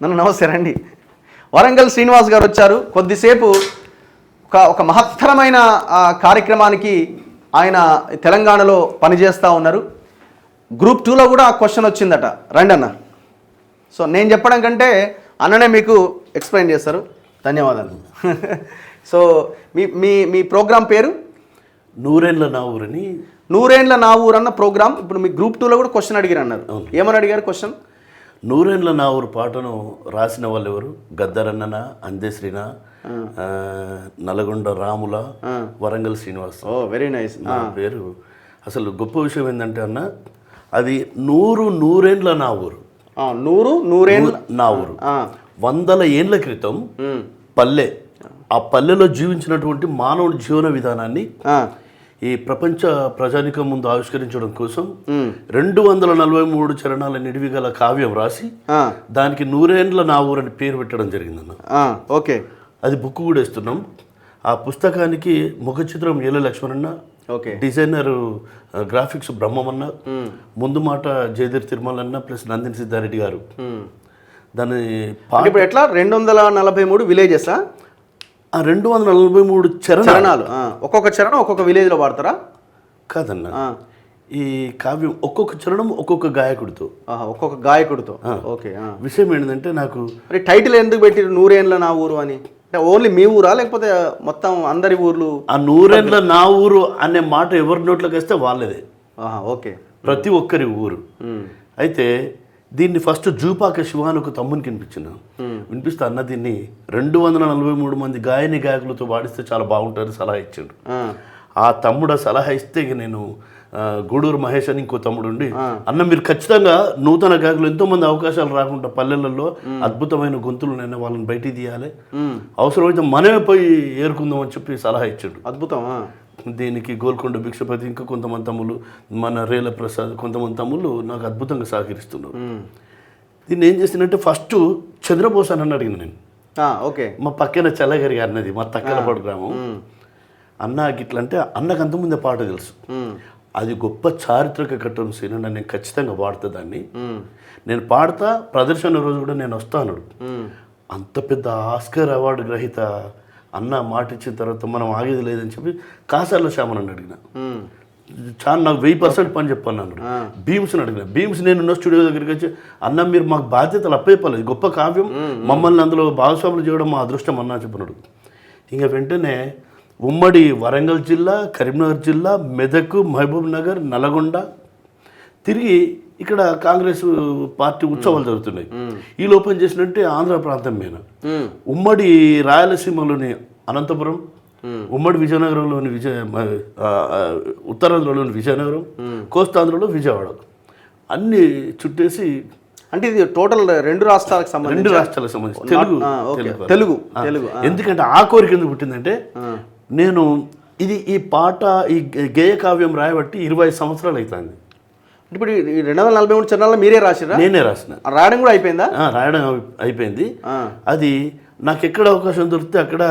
నమస్తే రండి. వరంగల్ శ్రీనివాస్ గారు వచ్చారు. కొద్దిసేపు ఒక మహత్తరమైన కార్యక్రమానికి ఆయన తెలంగాణలో పనిచేస్తూ ఉన్నారు. గ్రూప్ 2లో కూడా ఆ క్వశ్చన్ వచ్చిందట. రండి అన్న. సో నేను చెప్పడం కంటే అన్ననే మీకు ఎక్స్ప్లెయిన్ చేస్తారు. ధన్యవాదాలు. సో మీ మీ మీ ప్రోగ్రాం పేరు నూరేండ్ల నా ఊరని. నూరేండ్ల నా ఊరు అన్న ప్రోగ్రామ్. ఇప్పుడు మీ గ్రూప్ 2లో కూడా క్వశ్చన్ అడిగారు అన్నారు. ఏమని అడిగారు క్వశ్చన్? నూరేండ్ల నా ఊరు పాటను రాసిన వాళ్ళు ఎవరు? గద్దరన్నన, అందశ్రీన, నల్గొండ రాముల, వరంగల్ శ్రీనివాస్. ఓ వెరీ నైస్. నా పేరు. అసలు గొప్ప విషయం ఏంటంటే అన్న, అది నూరేండ్ల నా ఊరు. నూరేండ్ల నా ఊరు 100 ఏండ్ల క్రితం పల్లె. ఆ పల్లెలో జీవించినటువంటి మానవుడి జీవన విధానాన్ని ఈ ప్రపంచ ప్రజానికం ముందు ఆవిష్కరించడం కోసం 243 చరణాల నిడివి గల కావ్యం రాసి దానికి నూరేండ్ల నా ఊరు అని పేరు పెట్టడం జరిగిందన్న. ఓకే, అది బుక్ కూడా ఇస్తున్నాం. ఆ పుస్తకానికి ముఖ చిత్రం ఏల లక్ష్మణన్న, డిజైనర్ గ్రాఫిక్స్ బ్రహ్మమన్న, ముందు మాట జయధీర్ తిరుమలన్న ప్లస్ నందిని సిద్ధారెడ్డి గారు. దాని ఇప్పుడు ఎట్లా 243 విలేజెస్? 243 చరణాలు. ఒక్కొక్క చరణం ఒక్కొక్క విలేజ్లో వాడతారా? కాదన్న, ఈ కావ్యం ఒక్కొక్క చరణం ఒక్కొక్క గాయకుడితో. ఓకే. విషయం ఏంటంటే, నాకు టైటిల్ ఎందుకు పెట్టి నూరేండ్ల నా ఊరు అని? అంటే ఓన్లీ మీ ఊరా లేకపోతే మొత్తం అందరి ఊర్లు? ఆ నూరేండ్ల నా ఊరు అనే మాట ఎవరి నోట్లోకి వస్తే వాళ్ళదే. ఓకే, ప్రతి ఒక్కరి ఊరు. అయితే దీన్ని ఫస్ట్ జూపాక శివానుకు తమ్మునికి వినిపిస్తా అన్న, దీన్ని 243 మంది గాయకులతో వాడిస్తే చాలా బాగుంటుందని సలహా ఇచ్చాడు. ఆ తమ్ముడు సలహా ఇస్తే ఇక నేను గూడూరు మహేష్ అని ఇంకో తమ్ముడు ఉండి, అన్న మీరు ఖచ్చితంగా నూతన గాయకులు ఎంతోమంది అవకాశాలు రాకుండా పల్లెలలో అద్భుతమైన గొంతులు నేను వాళ్ళని బయటికి తీయాలి, అవసరమైతే మనమే పోయి ఏరుకుందాం అని చెప్పి సలహా ఇచ్చాడు. అద్భుతం. దీనికి గోల్కొండ భిక్షపతి, ఇంకా కొంతమంది తమ్ముళ్ళు, మన రేల ప్రసాద్, కొంతమంది తమ్ముళ్ళు నాకు అద్భుతంగా సహకరిస్తున్నారు. దీన్ని ఏం చేసినట్టే ఫస్ట్ చంద్రబోస్ అని అడిగింది నేను. ఓకే, మా పక్కన చల్లగారి అన్నది మా తక్కలపాడు గ్రామం. అన్న గిట్లంటే అన్నకు అంతకుముందే పాట తెలుసు. అది గొప్ప చారిత్రక ఘట్టం సీన్, నేను ఖచ్చితంగా వాడుతా దాన్ని. నేను పాడతా, ప్రదర్శన రోజు కూడా నేను వస్తాను. అంత పెద్ద ఆస్కర్ అవార్డు గ్రహీత అన్న మాట ఇచ్చిన తర్వాత మనం ఆగేది లేదని చెప్పి కాసార్ల శ్యామని అడిగిన. చాలా నాకు 1000% పని చెప్పాను అన్నాడు. భీమ్స్ని అడిగిన. భీమ్స్ నేను స్టూడియో దగ్గరికి వచ్చి, అన్న మీరు మాకు బాధ్యతలు అప్పయ్యలేదు, గొప్ప కావ్యం, మమ్మల్ని అందులో భాగస్వాములు చేయడం మా అదృష్టం అన్నా చెప్పినాడు. ఇంకా వెంటనే ఉమ్మడి వరంగల్ జిల్లా, కరీంనగర్ జిల్లా, మెదక్, మహబూబ్ నగర్, నల్గొండ తిరిగి ఇక్కడ కాంగ్రెస్ పార్టీ ఉత్సవాలు జరుగుతున్నాయి. ఈ లోపల చేసినట్టే ఆంధ్ర ప్రాంతం మీద ఉమ్మడి రాయలసీమలోని అనంతపురం, ఉమ్మడి విజయనగరంలోని ఉత్తరాంధ్రలోని విజయనగరం, కోస్తాంధ్రలో విజయవాడ అన్ని చుట్టేసి, అంటే ఇది టోటల్ 2 రాష్ట్రాలకు సంబంధించి తెలుగు. ఎందుకంటే ఆ కోరిక ఎందుకు పుట్టిందంటే, నేను ఈ పాట ఈ గేయ కావ్యం రాయబట్టి 20 సంవత్సరాలు అవుతుంది. ఇప్పుడు 243 చరణాలు మీరే రాసిరా? నేనే రాసిన. రాయడం కూడా అయిపోయిందా? రాయడం అయిపోయింది. అది నాకు ఎక్కడ అవకాశం దొరికితే అక్కడ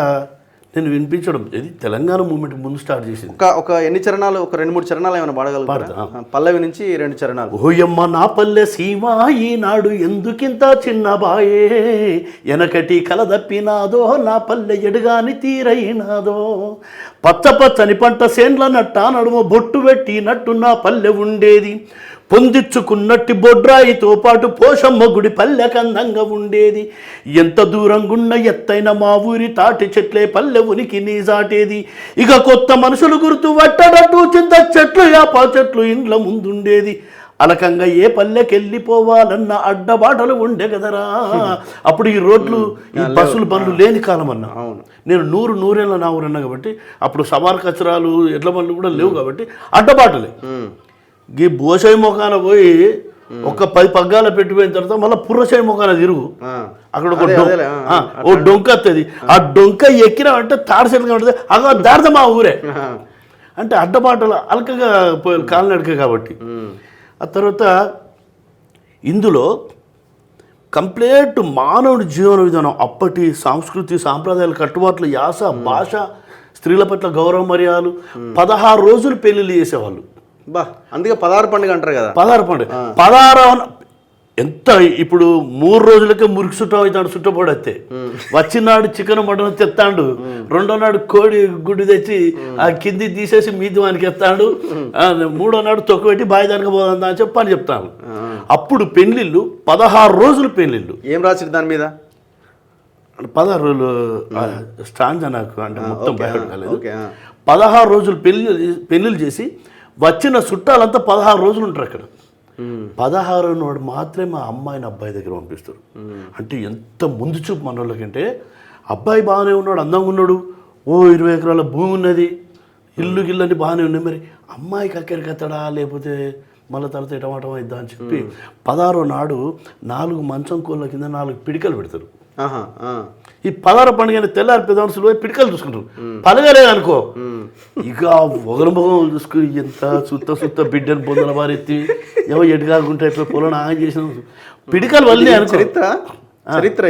నేను వినిపించడం. ఇది తెలంగాణ మూమెంట్ ముందు స్టార్ట్ చేసింది. ఒక ఎన్ని చరణాలు? ఒక 2-3 చరణాలు ఏమైనా పాడగలుగుతారా? పల్లవి నుంచి 2 చరణాలు. ఓయమ్మ నా పల్లె సీమ ఈనాడు ఎందుకింత చిన్న బాయే, ఎనకటి కలదప్పినాదో నా పల్లె ఎడుగాని తీరైనాదో, పచ్చ పచ్చని పంట సేండ్ల నట్ట నడుమ బొట్టు పెట్టినట్టు నా పల్లె ఉండేది, పొందిచ్చుకున్నట్టి బొడ్రాయితో పాటు పోషమ్మ గుడి పల్లె కందంగా ఉండేది, ఎంత దూరంగున్న ఎత్తైన మా ఊరి తాటి చెట్లే పల్లె ఉనికి నీజాటేది, ఇక కొత్త మనుషులు గుర్తు పట్టడట్టు చింత చెట్లు యాప చెట్లు ఇండ్ల ముందుండేది, అలకంగా ఏ పల్లెకెళ్ళిపోవాలన్న అడ్డబాటలు ఉండే కదరా. అప్పుడు ఈ రోడ్లు, ఈ బస్సులు బండ్లు లేని కాలం అన్నా. నేను నూరేళ్ళ నా ఊరు అన్నా కాబట్టి అప్పుడు సవార్ కచరాలు ఎడ్ల బండ్లు కూడా లేవు కాబట్టి అడ్డబాటలే. ఈ బోసాయి మొఖాన పోయి ఒక 10 పగ్గాల పెట్టిపోయిన తర్వాత మళ్ళీ పుర్రసాయి మొఖాన తిరుగు, అక్కడ ఒక డొంక వస్తుంది. ఆ డొంక ఎక్కినామంటే తాడసెట్లుగా ఉంటుంది, అక్కడ దారితే మా ఊరే. అంటే అడ్డబాటలు అలకగా కాలినడక కాబట్టి. ఆ తర్వాత ఇందులో కంప్లీట్ మానవుడి జీవన విధానం, అప్పటి సంస్కృతి సాంప్రదాయాల కట్టుబాట్లు, యాస, భాష, స్త్రీల పట్ల గౌరవ మర్యాదలు, 16 రోజులు పెళ్ళిళ్ళు చేసేవాళ్ళు. అందుకే 16 పండుగ అంటారు కదా. 16 పండుగ. 16 ఎంత ఇప్పుడు 3 రోజులకే మురికి చుట్టం అవుతాడు చుట్టపడతే వచ్చినాడు చికెన్ మటన్ తెస్తాడు, రెండో నాడు కోడి గుడ్డు తెచ్చి ఆ కింది తీసేసి మీది వానికి ఎత్తాడు, మూడో నాడు తొక్కుపెట్టి బాయిదానికి పోదా అని చెప్పి అని చెప్తాను. అప్పుడు పెళ్లిళ్ళు 16 రోజులు పెళ్లిళ్ళు. ఏం రాసిరు దాని మీద? 16 రోజులు స్టాంజ్ నాకు అంటే మొత్తం బయట కాలేదు. 16 రోజులు పెళ్లిళ్ళు చేసి వచ్చిన చుట్టాలంతా 16 రోజులు ఉంటారు అక్కడ. 16 నాడు మాత్రమే మా అమ్మాయిని అబ్బాయి దగ్గర పంపిస్తారు. అంటే ఎంత ముందు చూపు మన వాళ్ళకంటే, అబ్బాయి బాగానే ఉన్నాడు, అందంగా ఉన్నాడు, 20 ఎకరాల భూమి ఉన్నది, ఇల్లు గిల్లని బాగానే ఉన్నాయి, మరి అమ్మాయికి అక్కడికి ఎత్తడా లేకపోతే మళ్ళీ తర్వాత ఎటమాటం అయిద్దా అని చెప్పి 16 నాడు 4 మంచం కోళ్ళ కింద 4 పిడికలు పెడతారు. ఈ 16 పండుగ తెల్లారి పెద్దవాళ్ళు పిడికలు చూసుకుంటారు. పలగలేదు అనుకో ఇక ఒకరి ముఖం చూసుకుని ఎంత సుత్త బిడ్డను పొందల వారు ఎత్తి ఏవో ఎటు కాకుంటే ఎట్లా పొలం ఆగం చేసిన పిడికలు వల్లే అనుకో.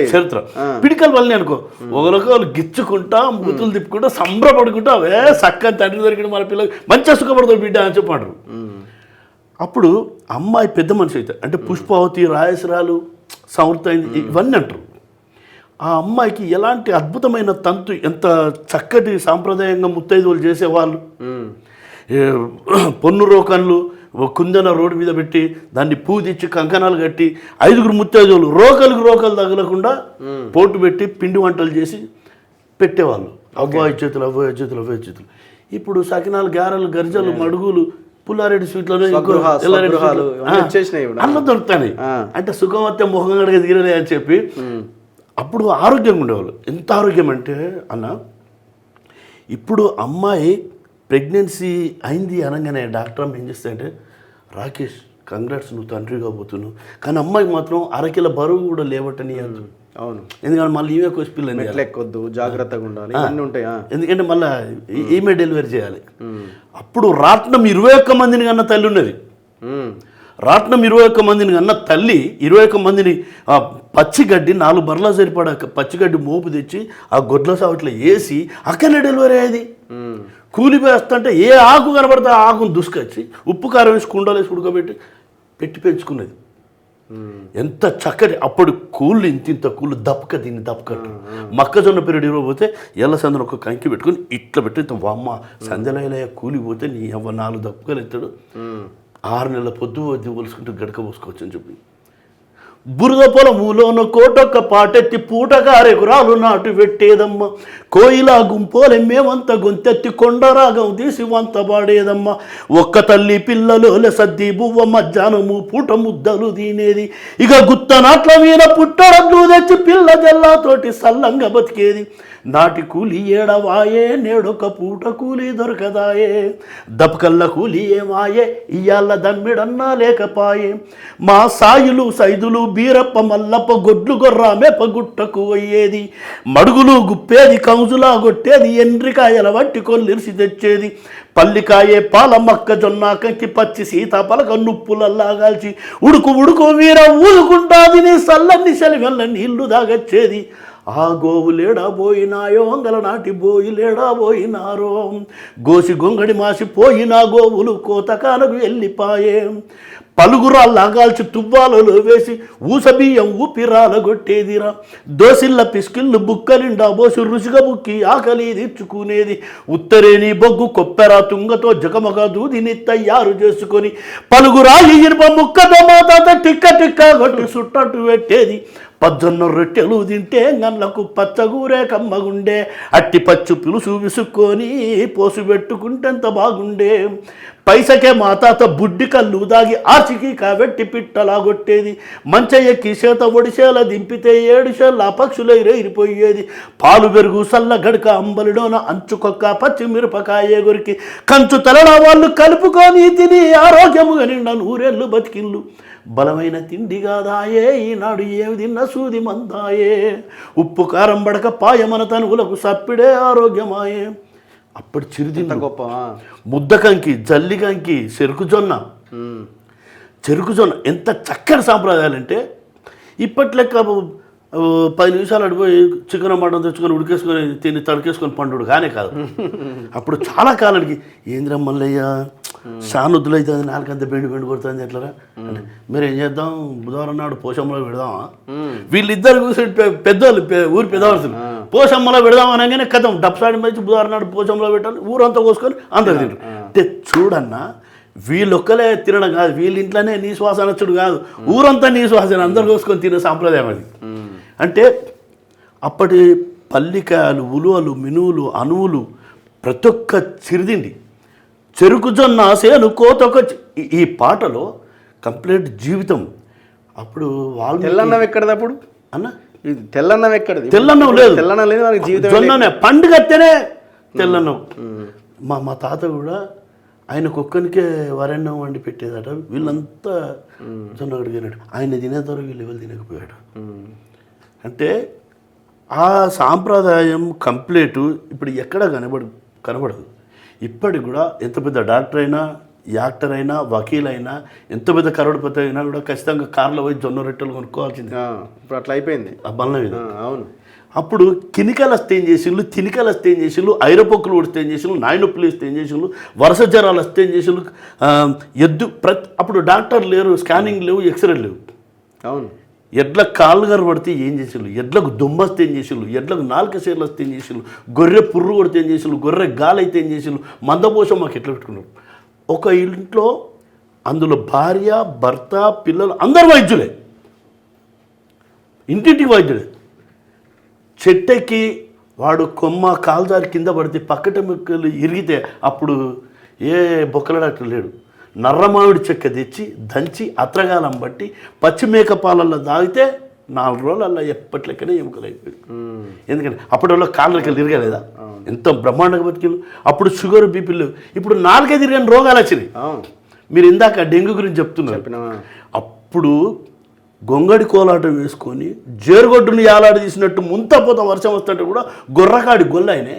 చరిత్ర పిడికలు వల్లే అనుకో. ఒకరికొకరు గిచ్చుకుంటా మూతులు తిప్పుకుంటా సంబరపడుకుంటా అవే చక్కని తండ్రి దొరికిన మన పిల్లలు మంచిగా సుఖపడతారు బిడ్డ అని చెప్పాడు. అప్పుడు అమ్మాయి పెద్ద మనిషి అవుతారు, అంటే పుష్పావతి, రాయసరాలు, సమృద్ధి ఇవన్నీ అంటారు. ఆ అమ్మాయికి ఎలాంటి అద్భుతమైన తంతు, ఎంత చక్కటి సాంప్రదాయంగా ముత్తైదువులు చేసేవాళ్ళు. పొన్ను రోకన్లు కుందన రోడ్డు మీద పెట్టి దాన్ని పూదిచ్చి కంకణాలు కట్టి 5 ముత్తైదువులు రోకలు తగలకుండా పోటు పెట్టి పిండి వంటలు చేసి పెట్టేవాళ్ళు. అవ్వాయి చేతులు. ఇప్పుడు సకినాలు, గారెలు, గరిజలు, మడుగులు, పుల్లారెడ్డి స్వీట్లోనే అన్న దొరుకుతాయి. అంటే సుఖమత్య మొహం గడగ తీరలే అని చెప్పి అప్పుడు ఆరోగ్యంగా ఉండేవాళ్ళు. ఎంత ఆరోగ్యం అంటే అన్న, ఇప్పుడు అమ్మాయి ప్రెగ్నెన్సీ అయింది అనగానే డాక్టర్ అమ్మ ఏం చేస్తాయంటే, రాకేష్ కంగ్రాట్స్ నువ్వు తండ్రిగా పోతున్నావు, కానీ అమ్మాయికి మాత్రం అరకిల బరువు కూడా లేవటని. అవును, ఎందుకంటే మళ్ళీ ఈమె పిల్లలు ఎక్కొద్దు, జాగ్రత్తగా ఉండాలి, అన్నీ ఉంటాయి. ఎందుకంటే మళ్ళీ ఈమె డెలివరీ చేయాలి. అప్పుడు రాట్నం 21 మందిని కన్నా తల్లి ఉన్నది. రాట్నం 21 మందిని కన్నా తల్లి 21 మందిని పచ్చిగడ్డి 4 బర్లా సరిపడా పచ్చిగడ్డి మోపు తెచ్చి ఆ గొడ్ల సావట్లో వేసి అక్కడనే డెలివరీ అయ్యేది. కూలిపోయి వస్తుంటే ఏ ఆకు కనబడితే ఆ ఆకును దుసుకొచ్చి ఉప్పు కారం వేసి కుండలు వేసి పెట్టి పెంచుకున్నది. ఎంత చక్కటి అప్పుడు కూళ్ళు, ఇంత కూళ్ళు దప్పకట్టు మొక్కజొన్న పెరడు ఇవ్వబోతే ఎల్ల సందులో ఒక కంకి పెట్టుకుని ఇట్లా పెట్టి అమ్మ సందలయ కూలిపోతే నీ అవ్వ 4 దప్పకలు ఎత్తాడు, 6 నెలల పొద్దు పోల్చుకుంటూ గడక పోసుకోవచ్చు అని చెప్పి. బురద పొలములోన కోటొక్క పాటెత్తి పూటగారెగురాలు నాటు పెట్టేదమ్మ, కోయిలా గుంపోలెమ్మేమంత గొంతెత్తి కొండరాగం తీసి వంత పాడేదమ్మ, ఒక్క తల్లి పిల్లలు సద్ది బువ్వ మధ్యాహ్నము పూట ముద్దలు తినేది, ఇక గుత్తనాట్ల మీద పుట్టడద్దు తెచ్చి పిల్ల జల్లాతోటి సల్లంగా బతికేది. నాటి కూలి ఏడవాయే నేడొక పూట కూలి దొరకదాయే, దపకల్ల కూలి ఏమాయే ఇయ్యాల దమ్మిడన్నా లేకపాయే, మా సాయులు సైదులు బీరప్ప మల్లప్ప గొడ్లు గొర్రా మేపగుట్టకు అయ్యేది, మడుగులు గుప్పేది కౌజులా కొట్టేది, ఎండ్రికాయల వంటి కొల్లిరిసి తెచ్చేది, పల్లికాయే పాల మొక్కజొన్న కంకి పచ్చి సీతాపలక నుప్పులల్లాగాల్చి ఉడుకు వీర ఊదుకుంటాది నీ సల్లన్ని సెలవెల్ల నీళ్లు దాగచ్చేది. ఆ గోవు లేడబోయినాయో అంగల నాటి బోయి లేడబోయినారో, గోసి గొంగడి మాసిపోయినా గోవులు కోతకాలకు వెళ్ళిపాయే, పలుగురాల్లాగాల్చి తువ్వాలలో వేసి ఊసబియ్యం ఊపిరాల కొట్టేదిరా, దోసిళ్ళ పిస్కిళ్ళు బుక్క నిండా బోసి రుచిగా బుక్కి ఆకలి తీర్చుకునేది, ఉత్తరేని బొగ్గు కొప్పెర తుంగతో జగమగ దూదిని తయారు చేసుకొని పలుగురాయి ఇనుప ముక్కతో మాత టిక్క కొట్టి సుట్టట్టు పెట్టేది, పజ్జొన్న రొట్టెలు తింటే గన్లకు పచ్చగూరే కమ్మగుండే, అట్టి పచ్చు పిలుసు విసుక్కొని పోసు పెట్టుకుంటేంత బాగుండే, పైసకే మా తాత బుడ్డి కళ్ళు దాగి ఆచికి కాబెట్టి పిట్టలాగొట్టేది, మంచ ఎక్కి చేత ఒడిసేల దింపితే 7 షేళ్ళ పక్షులు ఎగిరిపోయేది, పాలు పెరుగు సల్ల గడక అంబలిడోన అంచుకొక్క పచ్చిమిరపకాయ గొరికి కంచు తలడ వాళ్ళు కలుపుకొని తిని ఆరోగ్యముగా నిండా 100 ఏళ్ళు బతికిళ్ళు, బలమైన తిండి కాదాయే ఈనాడు ఏమి తిన్న సూది మందాయే, ఉప్పు కారం బడక పాయ మన తనువులకు సప్పిడే ఆరోగ్యమాయే. అప్పటి చిరుతింత గొప్ప ముద్దకంకి, జల్లికంకి, చెరుకు జొన్న ఎంత చక్కటి సాంప్రదాయాలంటే, ఇప్పటి లెక్క 10 నిమిషాలు అడిపోయి చికెన్ మటన్ తెచ్చుకొని ఉడికేసుకొని తిని తడికేసుకొని పండుడు కానీ కాదు. అప్పుడు చాలా కాలానికి ఏంద్రా మల్లయ్య సానుద్దులు అవుతుంది నాలుగంత బెండి కొడుతుంది ఎట్లరా అంటే మీరు ఏం చేద్దాం బుధవారం నాడు పోషమ్మలో పెడదామా వీళ్ళిద్దరు కూర్చొని పెద్దోళ్ళు ఊరి పెద్దవాళ్ళు పోషమ్మలో పెడదాం అనగానే కథం డబ్సాడి మంచి బుధవారం నాడు పోషమ్మలో పెట్టాలి ఊరంతా కోసుకొని అందరు తింటారు అంటే చూడన్నా వీళ్ళొక్కలే తినడం కాదు వీళ్ళ ఇంట్లోనే నీ శ్వాస అనొచ్చుడు కాదు ఊరంతా నీ శ్వాస అందరు కోసుకొని తినే సాంప్రదాయం అది అంటే అప్పటి పల్లికాయలు ఉలువలు మినువులు అణువులు ప్రతి ఒక్క చిరుదిండి చెరుకు జొన్న సేను కోతొక ఈ పాటలో కంప్లీట్ జీవితం అప్పుడు వాళ్ళు తెల్లన్నం ఎక్కడది అప్పుడు అన్న తెల్లన్నం ఎక్కడది తెల్లన్నం లేదు తెల్లన్నం లేదు మనకి జీవితం జొన్ననే పండుగ వస్తేనే తెల్లన్నం మా తాత కూడా ఆయన కుక్కనికే వరన్నం వండి పెట్టేదట వీళ్ళంతా జొన్న అడిగినట్టు ఆయన తినేదారు వీళ్ళు ఎవరు తినకపోయాడు అంటే ఆ సాంప్రదాయం కంప్లీటు ఇప్పుడు ఎక్కడ కనబడదు ఇప్పటికి కూడా ఎంత పెద్ద డాక్టర్ అయినా యాక్టర్ అయినా వకీల్ అయినా ఎంత పెద్ద కరోడ్పతి అయినా కూడా ఖచ్చితంగా కార్లో పోయి జొన్న రొట్టెలు కొనుక్కోవాల్సింది ఇప్పుడు అట్లా అయిపోయింది ఆ బండ్ల మీద అవును అప్పుడు కినికలు వస్తే ఏం చేసిండ్రు తినికలు వస్తే ఏం చేసిండ్రు ఐరపొక్కులు ఉడితే ఏం చేసిండ్రు నాయనొప్పులు వస్తే ఏం చేసిండ్రు వరుస జ్వరాలు వస్తే ఏం చేసిండ్రు అప్పుడు డాక్టర్ లేరు స్కానింగ్ లేవు ఎక్స్రే లేవు అవును ఎడ్ల కాళ్ళు కనబడితే ఏం చేసిండ్రు ఎడ్లకు దుమ్మస్తే ఏం చేసిండ్రు ఎడ్లకు నాలుక సేర్లు వస్తే ఏం చేసిండ్రు గొర్రె పుర్రు కొడితే ఏం చేసిండ్రు గొర్రె గాలి అయితే ఏం చేసిండ్రు మందపోషం మాకు ఎట్లా పెట్టుకున్నారు ఒక ఇంట్లో అందులో భార్య భర్త పిల్లలు అందరు వైద్యులే ఇంటింటికి వైద్యులే చెట్టెక్కి వాడు కొమ్మ కాలుదారి కింద పడితే పక్కట ముక్కలు ఇరిగితే అప్పుడు ఏ బొక్కల డాక్టర్ లేడు నర్రమావిడి చెక్క తెచ్చి దంచి అత్రగాలం బట్టి పచ్చిమేక పాలల్లో తాగితే 4 రోజులల్లో ఎప్పట్లెక్కనే ఎముకలు అయిపోయింది ఎందుకంటే అప్పటి వల్ల కాళ్ళకి తిరగలేదా ఎంత బ్రహ్మాండంగా బతికిలు అప్పుడు షుగర్ బీపీలు ఇప్పుడు 4 తిరిగిన రోగాలు వచ్చినాయి మీరు ఇందాక డెంగ్యూ గురించి చెప్తున్నారు అప్పుడు గొంగడి కోలాటం వేసుకొని జేరుగొడ్డుని యాలాడి తీసినట్టు ముంతపోత వర్షం వస్తుంటే కూడా గొర్రకాడి గొల్లైనే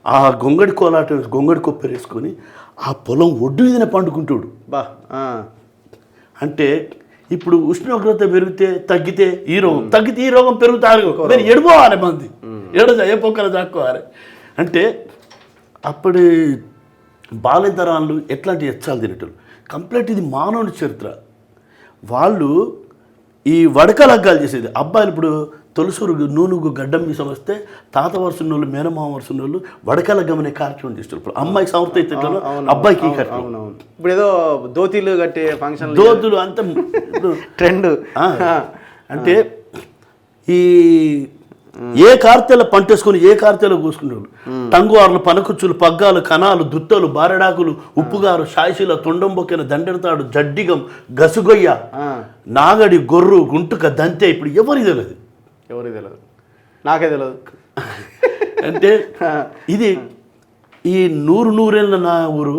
ఆ గొంగడి కోలాటం గొంగడి కొప్పెరు వేసుకొని ఆ పొలం ఒడ్డు మీదనే పండుకుంటాడు అంటే ఇప్పుడు ఉష్ణోగ్రత పెరిగితే తగ్గితే ఈ రోగం పెరుగుతారు మీరు ఎడిపోవాలి మంది ఏ పొక్కలు దాక్కోవాలి అంటే అప్పటి బాల్యతరాలు ఎట్లాంటి ఎచ్చాలు తినేటోళ్ళు కంప్లీట్ ఇది మానవుని చరిత్ర వాళ్ళు ఈ వడక లగ్గాలు చేసేది అబ్బాయిలు ఇప్పుడు తొలసూరు నూనుగు గడ్డం మీసం వస్తే తాత వరుసన్న వాళ్ళు మేనమామ వరుసన్న వాళ్ళు వడక లగ్గం అనే కార్యక్రమం చేస్తారు ఇప్పుడు అమ్మాయికి సంవత్సరం అయితే అబ్బాయికి ఈ కార్యక్రమం ఇప్పుడు ఏదో దోతీలు కట్టే ఫంక్షన్ దోతులు అంత ట్రెండ్ అంటే ఈ ఏ కార్తెల పంటేసుకొని ఏ కార్తెలో కూసుకునేవాళ్ళు టంగువార్లు పనకుచ్చులు పగ్గాలు కణాలు దుత్తలు బారెడాకులు ఉప్పుగారు షాయిషీల తొండంబొక్కిన దండెడతాడు జడ్డిగం గసుగొయ్య నాగడి గొర్రు గుంటుక దంతే ఇప్పుడు ఎవరికి తెలియదు నాకే తెలియదు అంటే ఇది ఈ 100 నా ఊరు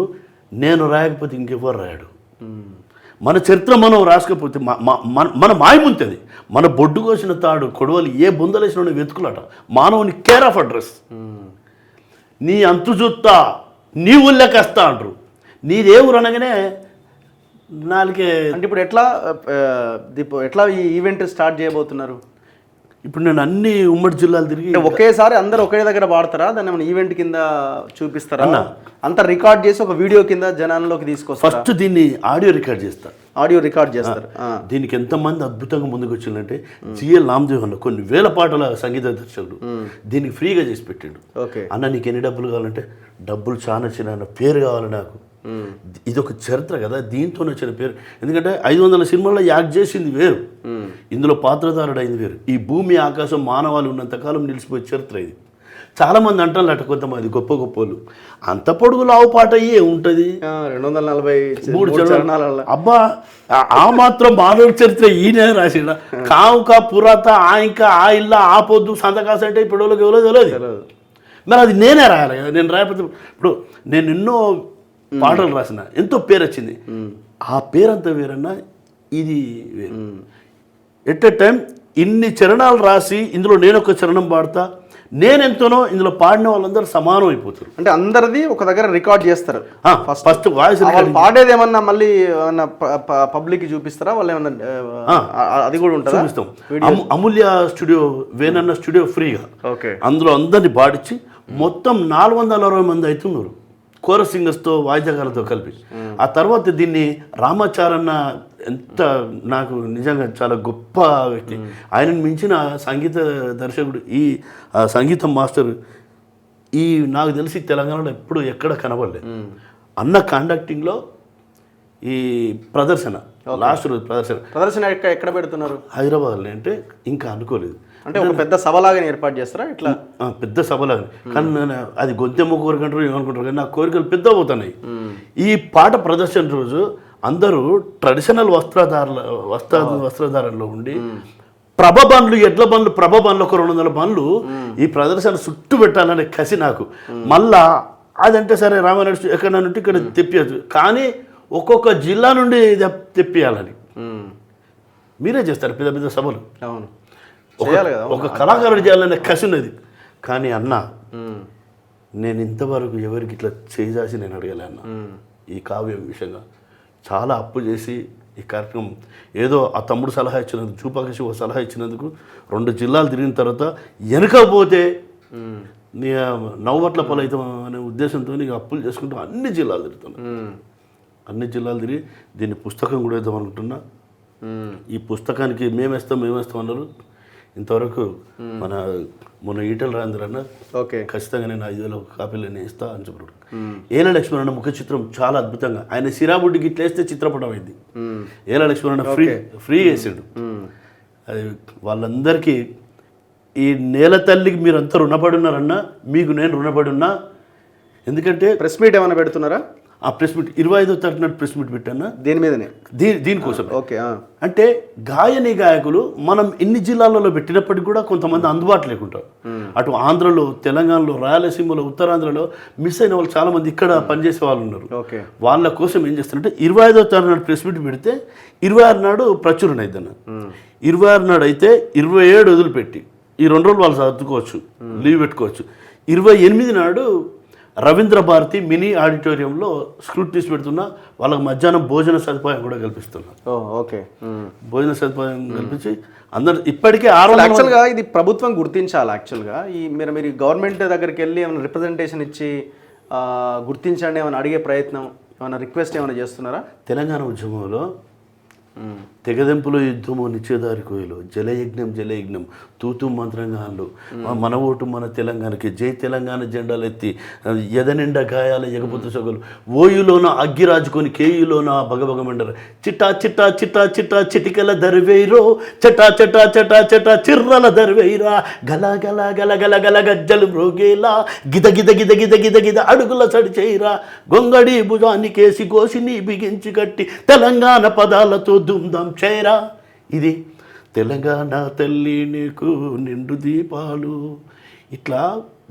నేను రాయకపోతే ఇంకెవరు రాయడు మన చరిత్ర మనం రాసుకపోతే మన మాయముంతుంది మన బొడ్డు కోసిన తాడు కొడవలి ఏ బొందలేసిన వెతుకులాట మానవుని కేర్ ఆఫ్ అడ్రస్ నీ అంతు చూస్తా నీ ఊళ్ళకస్తా అంటారు నీదే ఊరు అనగానే నాలుగే అంటే ఇప్పుడు ఎట్లా ఈ ఈవెంట్ స్టార్ట్ చేయబోతున్నారు ఇప్పుడు నేను అన్ని ఉమ్మడి జిల్లాలు తిరిగి ఒకేసారి అందరు ఒకే దగ్గర పాడతారా దాన్ని మన ఈవెంట్ కింద చూపిస్తారా అంత రికార్డ్ చేసి ఒక వీడియో కింద జనాల్లోకి తీసుకొస్తారు ఫస్ట్ దీన్ని ఆడియో రికార్డ్ చేస్తారు దీనికి ఎంతమంది అద్భుతంగా ముందుకు వచ్చిందంటే జిఎల్ నామదేవ్ అన్న కొన్ని వేల పాటల సంగీత దర్శకుడు దీనికి ఫ్రీగా చేసి పెట్టిండు అన్న నీకు ఎన్ని డబ్బులు కావాలంటే డబ్బులు చాలా చిన్న పేరు కావాలి నాకు ఇదొక చరిత్ర కదా దీంతో వచ్చిన పేరు ఎందుకంటే 500 సినిమాల్లో యాక్ట్ చేసింది వేరు ఇందులో పాత్రధారుడు అయింది వేరు ఈ భూమి ఆకాశం మానవాళి ఉన్నంతకాలం నిలిచిపోయే చరిత్ర ఇది చాలామంది అంటారు అట కొంతమంది గొప్పలు అంత పొడుగు లావు పాట అయ్యే ఉంటుంది 243 చరణాల అబ్బా ఆ మాత్రం మానవుడి చరిత్ర ఈయన రాసిన కావుక పురాత ఆ ఇంకా ఆ ఇల్లా ఆ పొద్దు సంతకాస అంటే ఇప్పుడు ఎవరో తెలియదు మరి అది నేనే రాయాలి కదా నేను రాయకపోతే ఇప్పుడు నేను ఎన్నో పాటలు రాసిన ఎంతో పేరు వచ్చింది ఆ పేరంతా వేరన్నా ఇది వేరు ఎట్ ఎ టైం ఇన్ని చరణాలు రాసి ఇందులో నేను ఒక చరణం పాడతా నేనెంతనో ఇందులో పాడిన వాళ్ళందరూ సమానం అయిపోతారు అంటే అందరిది ఒక దగ్గర రికార్డ్ చేస్తారు ఫస్ట్ వాయిస్ పాడేది ఏమన్నా మళ్ళీ పబ్లిక్ చూపిస్తారా వాళ్ళు ఏమన్నా అది కూడా ఉంటుంది చూపిస్తాం అమూల్య స్టూడియో వేనన్న స్టూడియో ఫ్రీగా అందులో అందరినీ పాడించి మొత్తం 460 మంది అవుతున్నారు కోరస్ సింగర్స్తో వాయిద్యకాలతో కలిపి. ఆ తర్వాత దీన్ని రామాచారన్న ఎంత నాకు నిజంగా చాలా గొప్ప వ్యక్తి. ఆయనను మించిన సంగీత దర్శకుడు సంగీతం మాస్టర్ నాకు తెలిసి తెలంగాణలో ఎప్పుడు ఎక్కడ కనబడలేదు. అన్న కండక్టింగ్లో ఈ ప్రదర్శన లాస్ట్ రోజు ప్రదర్శన ఎక్కడ పెడుతున్నారు? హైదరాబాద్లో. అంటే ఇంకా అనుకోలేదు, అంటే ఒక పెద్ద సభలాగా ఏర్పాటు చేస్తారా ఇట్లా? పెద్ద సభలాగా. కానీ అది గొంతెమ్మ కోరిక అంటారు ఏమనుకుంటారు, కానీ నా కోరికలు పెద్ద అవుతున్నాయి. ఈ పాట ప్రదర్శన రోజు అందరూ ట్రెడిషనల్ వస్త్రధారణలో ఉండి ప్రభ బండ్లు, ఎడ్ల బండ్లు, ప్రభ బండ్లు ఒక 200 బండ్లు ఈ ప్రదర్శన చుట్టూ పెట్టాలనే కసి నాకు. మళ్ళా అదంటే సరే రామారెడ్డి ఎక్కడ నుండి ఇక్కడ తెప్పించచ్చు, కానీ ఒక్కొక్క జిల్లా నుండి తెప్పియాలని మీరే చేస్తారు పెద్ద పెద్ద సభలు. అవును, ఒక కళాకారుడు చేయాలనే కసి ఉన్నది. కానీ అన్న నేను ఇంతవరకు ఎవరికి ఇట్లా చేసి నేను అడగలే అన్న. ఈ కావ్యం విషయంగా చాలా అప్పు చేసి ఈ కార్యక్రమం ఏదో ఆ తమ్ముడు సలహా ఇచ్చినందుకు, చూపాక శివ సలహా ఇచ్చినందుకు 2 జిల్లాలు తిరిగిన తర్వాత వెనకపోతే నీ నవ్వట్ల ఫలితం అనే ఉద్దేశంతో నీకు అప్పులు చేసుకుంటూ అన్ని జిల్లాలు తిరుగుతున్నా. అన్ని జిల్లాలు తిరిగి దీన్ని పుస్తకం కూడా వేద్దాం అనుకుంటున్నా. ఈ పుస్తకానికి మేమేస్తాం అన్నారు. ఇంతవరకు మొన్న ఈటల రాజేంద్ర అన్న ఖచ్చితంగా నేను 5,000 కాపీలు నేను ఇస్తా అని చెప్పాడు. ఏల లక్ష్మణ్ అన్న ముఖ చిత్రం చాలా అద్భుతంగా, ఆయన సిరాబుడ్డికి ఇట్లా వేస్తే చిత్రపటం అయింది. ఏల లక్ష్మణ్ అన్న ఫ్రీ వేసాడు. అది వాళ్ళందరికీ ఈ నేల తల్లికి మీరంతా రుణపడి ఉన్నారన్నా, మీకు నేను రుణపడి ఉన్నా. ఎందుకంటే ప్రెస్ మీట్ ఏమైనా పెడుతున్నారా? ఆ ప్రెస్ మీట్ 25వ తారీఖున ప్రెస్ మీట్ పెట్టాను. దేని మీదనే? దీనికోసం. ఓకే. అంటే గాయకులు మనం ఇన్ని జిల్లాలలో పెట్టినప్పటికీ కూడా కొంతమంది అందుబాటు లేకుంటారు. అటు ఆంధ్రలో, తెలంగాణలో, రాయలసీమలో, ఉత్తరాంధ్రలో మిస్ అయిన వాళ్ళు చాలామంది ఇక్కడ పనిచేసే వాళ్ళు ఉన్నారు. వాళ్ళ కోసం ఏం చేస్తారంటే 25వ తారీఖు నాడు ప్రెస్ మీట్ పెడితే 26 నాడు ప్రచురణ అయిద్దన్న. 26 నాడు అయితే 27 వదిలిపెట్టి ఈ 2 రోజులు వాళ్ళు సర్దుకోవచ్చు, లీవ్ పెట్టుకోవచ్చు. 28 నాడు రవీంద్ర భారతి మినీ ఆడిటోరియంలో స్క్రూటినీస్ పెడుతున్నా. వాళ్ళకి మధ్యాహ్నం భోజన సదుపాయం కూడా కల్పిస్తున్నా. ఓకే. భోజన సదుపాయం కల్పించి అందరు ఇప్పటికే యాక్చువల్గా ఇది ప్రభుత్వం గుర్తించాలి. యాక్చువల్గా మీరు గవర్నమెంట్ దగ్గరికి వెళ్ళి ఏమైనా రిప్రజెంటేషన్ ఇచ్చి గుర్తించండి ఏమైనా అడిగే ప్రయత్నం, ఏమైనా రిక్వెస్ట్ ఏమైనా చేస్తున్నారా? తెలంగాణ ఉద్యమంలో తెగదెంపులో యుద్ధము, నిశ్చేదారి కోయిలు, జలయజ్ఞం, తూతు మంత్రంగాన్లు, మన ఓటు మన తెలంగాణకి, జై తెలంగాణ జెండాలు ఎత్తి, ఎదనిండా గాయాల ఎగపోతు సొగలు, ఓయులోన అగ్గి రాజుకొని కేయులోన భగభగమండరు, చిట్టా చిట్టా చిట్టా చిట్టా చిటికల దరివేరో, చటా చటా చటా చటా చిర్రల దరివేరా, గల గల గల గల గల గజ్జలు మ్రోగేలా, గిద గిద గిద గిద గిద గిద అడుగుల సడి చేయరా, గొంగడి భుజాన్ని కేసి కోసిని బిగించి కట్టి తెలంగాణ పదాలతో దుమ్దాం చేరా. ఇది తెలంగాణ తల్లి నీకు నిండు దీపాలు. ఇట్లా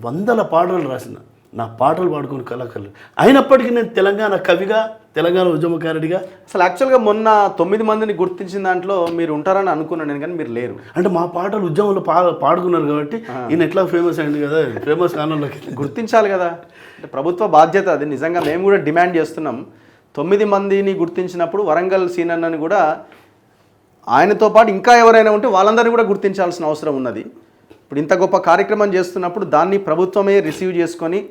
100 పాటలు రాసిన, నా పాటలు పాడుకుని కళాకారులు అయినప్పటికీ నేను తెలంగాణ కవిగా, తెలంగాణ ఉద్యమకారుడిగా. అసలు యాక్చువల్గా మొన్న 9 మందిని గుర్తించిన దాంట్లో మీరు ఉంటారని అనుకున్నాను నేను, కానీ మీరు లేరు. అంటే మా పాటలు ఉద్యమంలో పాడుకున్నారు కాబట్టి ఈయన ఎట్లా ఫేమస్ అయింది కదా, ఫేమస్ కానంలోకి గుర్తించాలి కదా. అంటే ప్రభుత్వ బాధ్యత అది. నిజంగా మేము కూడా డిమాండ్ చేస్తున్నాం. 9 మందిని గుర్తించినప్పుడు వరంగల్ సీనన్నని కూడా, ఆయనతో పాటు ఇంకా ఎవరైనా ఉంటే వాళ్ళందరినీ కూడా గుర్తించాల్సిన అవసరం ఉన్నది. ఇప్పుడు ఇంత గొప్ప కార్యక్రమం చేస్తున్నప్పుడు దాన్ని ప్రభుత్వమే రిసీవ్ చేసుకొని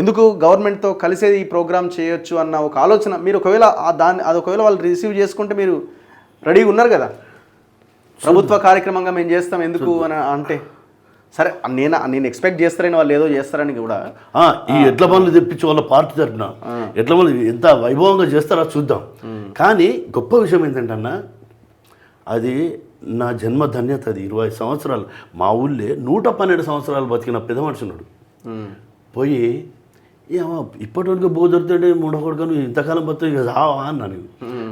ఎందుకు గవర్నమెంట్తో కలిసే ఈ ప్రోగ్రామ్ చేయొచ్చు అన్న ఒక ఆలోచన మీరు ఒకవేళ ఒకవేళ వాళ్ళు రిసీవ్ చేసుకుంటే మీరు రెడీగా ఉన్నారు కదా, ప్రభుత్వ కార్యక్రమంగా మేము చేస్తాం ఎందుకు అని అంటే, సరే నేను ఎక్స్పెక్ట్ చేస్తారని వాళ్ళు ఏదో చేస్తారని కూడా. ఈ ఎడ్ల బండ్లు తెప్పించి వాళ్ళ పార్టీ తరఫున ఎడ్ల బండ్లు ఎంత వైభవంగా చేస్తారో చూద్దాం. కానీ గొప్ప విషయం ఏంటంటే అన్న, అది నా జన్మ ధన్యత. అది 20 సంవత్సరాలు మా ఊళ్ళే 112 సంవత్సరాలు బతికిన పెద్ద మనిషి ఉన్నాడు. పోయి ఏమో ఇప్పటి వరకు బోధుడుతుంటే మూడొకడుకొని ఇంతకాలం బతుకు ఇక జావా అన్నాను.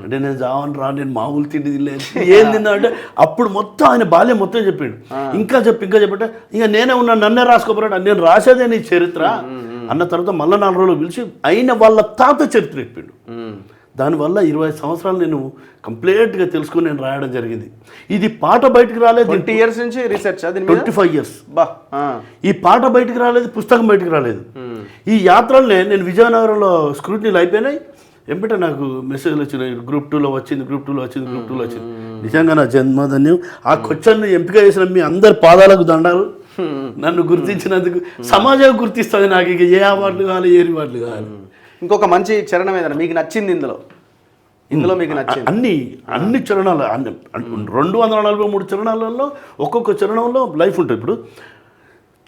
అంటే నేను జావని రా, నేను మామూలు తిండి తినలేదు. ఏం తిన్నా అంటే అప్పుడు మొత్తం ఆయన బాల్యం మొత్తం చెప్పిండు. ఇంకా చెప్పంటే ఇంకా నేనే ఉన్నాను, నన్నే రాసుకోపోరాడు, నేను రాసేదే నీ చరిత్ర అన్న తర్వాత మళ్ళీ 4 రోజులు పిలిచి అయిన వాళ్ళ తాత చరిత్ర చెప్పిండు. దానివల్ల 20 సంవత్సరాలు నేను కంప్లీట్గా తెలుసుకుని నేను రాయడం జరిగింది. ఇది పాట బయటకు రాలేదు. 20 years నుంచి రీసెర్చ్, 25 years. ఈ పాట బయటకు రాలేదు, పుస్తకం బయటకు రాలేదు. ఈ యాత్రలనే నేను విజయనగరంలో స్క్రూటినీలు అయిపోయినాయి. ఎంపట నాకు మెసేజ్లు వచ్చినాయి, గ్రూప్ 2లో వచ్చింది. నిజంగా నా జన్మధన్యం. ఆ క్వశ్చన్ ఎంపిక చేసిన మీ అందరి పాదాలకు దండాలు. నన్ను గుర్తించినందుకు సమాజం గుర్తిస్తుంది నాకు. ఇక ఏ అవార్డులు కావాలి, ఏ రివార్డులు కావాలి. ఇంకొక మంచి చరణం ఏదైనా మీకు నచ్చింది ఇందులో మీకు నచ్చింది? అన్ని చరణాలు 243 చరణాలలో ఒక్కొక్క చరణంలో లైఫ్ ఉంటుంది. ఇప్పుడు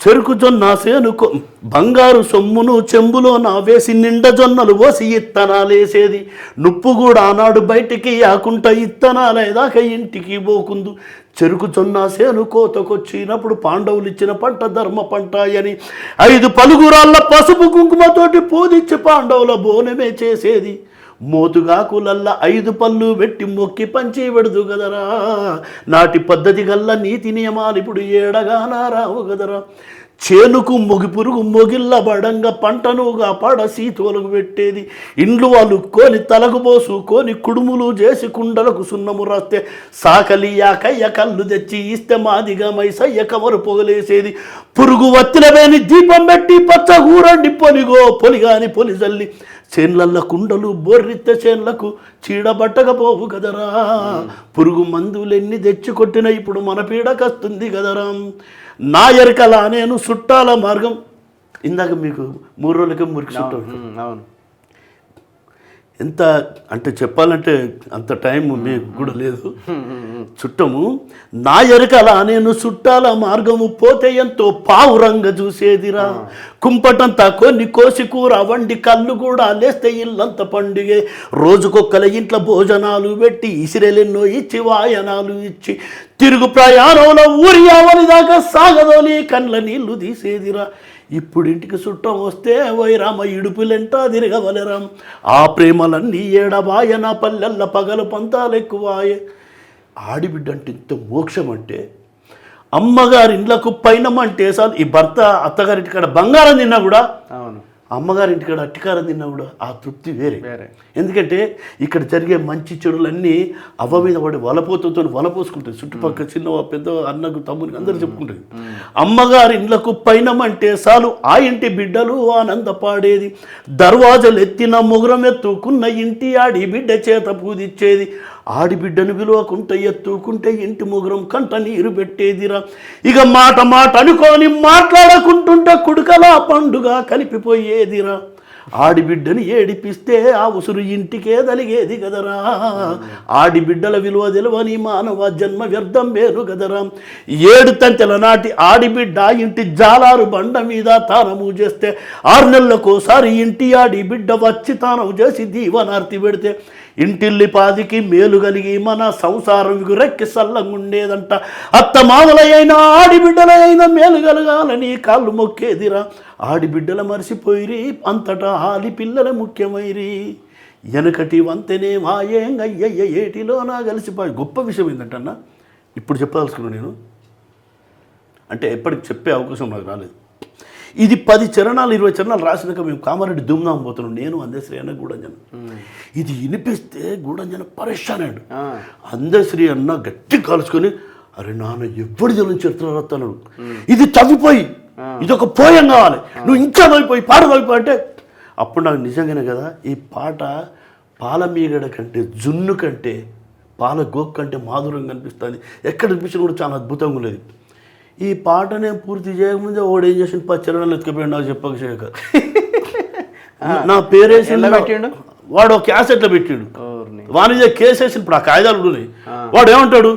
చెరుకు జొన్న సేనుకో బంగారు సొమ్మును చెంబులో నా వేసి నిండ జొన్నలు పోసి ఇత్తనాలేసేది నుప్పు కూడా ఆనాడు బయటికి ఆకుంట ఇత్తనాలేదాకా ఇంటికి పోకుందు చెరుకు జొన్న సేను కోతకొచ్చినప్పుడు పాండవులు ఇచ్చిన పంట ధర్మ పంట అని 5 పలుగురాళ్ళ పసుపు కుంకుమతోటి పూజించి పాండవుల బోనమే చేసేది మోతుగాకులల్లా 5 పళ్ళు పెట్టి మొక్కి పంచి పెడదు గదరా నాటి పద్ధతి గల్ల నీతి నియమాలు ఇప్పుడు ఏడగానా రావు గదరా చేనుకు మొగి పురుగు మొగిళ్ళ బడంగా పంటనుగా పడ సీతోలకు పెట్టేది ఇండ్లు వాళ్ళు కొని తలకు పోసుకొని కుడుములు చేసి కుండలకు సున్నము రాస్తే సాకలి యాకయ్య కళ్ళు తెచ్చి ఇస్తే మాదిగా మైసయ్య కవరు పొగలేసేది పురుగు వత్తిలవేని దీపం పెట్టి పచ్చ ఊరండి పొలిగాని పొలి జల్లి చేన్లల్ల కుండలు బొర్రిత్తే చేన్లకు చీడబట్టకపోవు కదరా పురుగు మందులెన్ని తెచ్చి కొట్టిన ఇప్పుడు మన పీడకస్తుంది కదరా నా ఎరకలా నేను చుట్టాల మార్గం ఇందాక మీకు 3 రోజులకే మురికి చుట్టాలు అవును ఎంత అంటే చెప్పాలంటే అంత టైం మీకు కూడా లేదు చుట్టము నా ఎరకలా నేను చుట్టాల మార్గము పోతే ఎంతో పావురంగా చూసేదిరా కుంపటంతా కొన్ని కోసి కూర వండి కళ్ళు కూడా లేస్తే ఇల్లంత పండుగే రోజుకొక్కల ఇంట్లో భోజనాలు పెట్టి ఇసిరెలెన్నో ఇచ్చి వాయనాలు ఇచ్చి తిరుగు ప్రయాణంలో ఊరి ఆవలి దాకా సాగదోలి కండ్ల నీళ్లు తీసేదిరా ఇప్పుడు ఇంటికి చుట్టం వస్తే వైరామ ఇడుపులెంట తిరగవలరాం ఆ ప్రేమలన్నీ ఏడబాయ నా పల్లెల్ల పగలు పంతాలు ఎక్కువాయే ఆడిబిడ్డ అంటే ఇంత మోక్షం అంటే అమ్మగారి ఇండ్లకు పైనమంటే సార్ ఈ భర్త అత్తగారింటికాడ బంగారం తిన్నా కూడా అవును అమ్మగారింటికాడ అట్టికారం తిన్నా కూడా ఆ తృప్తి వేరే ఎందుకంటే ఇక్కడ జరిగే మంచి చెడులన్నీ అవ్వ మీద పడి వలపోతతో వలపోసుకుంటుంది చుట్టుపక్కల చిన్న పెద్ద అన్నకు తమ్మునికి అందరూ చెప్పుకుంటుంది అమ్మగారి ఇండ్లకు పైనమంటే చాలు ఆ ఇంటి బిడ్డలు ఆనందపాడేది దర్వాజలు ఎత్తిన ముగురం ఎత్తుకున్న ఇంటి ఆడి బిడ్డ చేత పూజిచ్చేది ఆడిబిడ్డను విలువకుంటే ఎత్తుకుంటే ఇంటి ముగురం కంట నీరు పెట్టేదిరా ఇక మాట అనుకొని మాట్లాడకుంటుంటే కుడుకలా పండుగ కలిపిపోయేదిరా ఆడిబిడ్డని ఏడిపిస్తే ఆ ఉసురు ఇంటికే తలిగేది కదరా ఆడిబిడ్డల విలువ తెలవని మానవ జన్మ వ్యర్థం వేరు కదరా 7 తంతెల నాటి ఆడిబిడ్డ ఇంటి జాలారు బండ మీద తానము చేస్తే 6 నెలలకోసారి ఇంటి ఆడిబిడ్డ వచ్చి తానము చేసి దీవనార్తి పెడితే ఇంటిల్లి పాదికి మేలు కలిగి మన సంసారం విగురెక్కి సల్లంగుండేదంట అత్త మామలైనా ఆడిబిడ్డలైనా మేలు కలగాలని కాళ్ళు మొక్కేదిరా ఆడిబిడ్డల మరిసిపోయిరి అంతటా ఆలి పిల్లల ముఖ్యమైరి వెనకటి వంతెనే మాయేంగయ్య ఏటిలో నా కలిసిపోయి గొప్ప విషయం ఏంటంటన్నా ఇప్పుడు చెప్పదలుచుకున్నాను నేను అంటే ఎప్పటికి చెప్పే అవకాశం నాకు రాలేదు ఇది 10 చరణాలు 20 చరణాలు రాసినాక మేము కామారెడ్డి దుమ్నాం పోతున్నాం నేను అందశ్రీ అన్న గూడంజన ఇది వినిపిస్తే గూడంజన పరేషానాడు అందశ్రీ అన్న గట్టి కాల్చుకొని అరే నాన్న ఎప్పుడు జనం చరిత్ర రాస్తున్నాడు ఇది తవ్విపోయి ఇది ఒక పోయం కావాలి నువ్వు ఇంకా తవ్విపోయి పాట తవ్విపోయి అంటే అప్పుడు నాకు నిజంగానే కదా ఈ పాట పాల మీగడ కంటే జున్ను కంటే పాల గోక్ కంటే మాధురంగా అనిపిస్తుంది ఎక్కడ అనిపించిన కూడా చాలా అద్భుతంగా ఉండేది ఈ పాట నేను పూర్తి చేయకముందే ఓడు ఏం చేసిన 10 చరణాలు ఎత్తుకుపోయాడు నాకు చెప్పక చేయక నా పేరేసి వాడు ఒక క్యాసెట్లో పెట్టాడు వాని కేసు వేసిన ఇప్పుడు ఆ కాగితాలు ఉన్నాయి వాడు ఏమంటాడు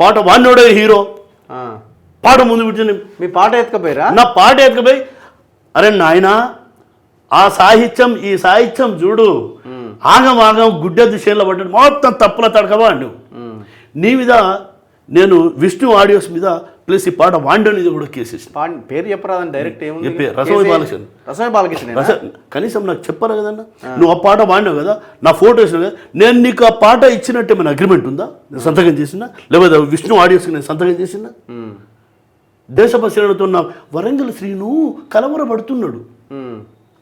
పాట వాడినోడే హీరో పాట ముందు పెట్టింది మీ పాట ఎత్తుకపోయారా నా పాట ఎత్తుకపోయి అరే నాయనా ఆ సాహిత్యం ఈ సాహిత్యం చూడు ఆగం గుడ్డ దిశలో పడ్డాడు మొత్తం తప్పుల తడకవా నువ్వు నీ మీద నేను విష్ణు ఆడియోస్ మీద ప్లస్ ఈ పాట వాండోనిది కూడా కేసేసి పేరు చెప్పరాదని డైరెక్ట్ ఏముంది రసమై బాలకృష్ణ కనీసం నాకు చెప్పరా కదన్నా నువ్వు ఆ పాట వాడినావు కదా నా ఫోటో వేసినావు కదా నేను నీకు ఆ పాట ఇచ్చినట్టు ఏమైనా అగ్రిమెంట్ ఉందా నేను సంతకం చేసినా లేకపోతే విష్ణు ఆడియోస్కి నేను సంతకం చేసినా దేశపశ్రేణతో నా వరంగల్ శ్రీను కలవరపడుతున్నాడు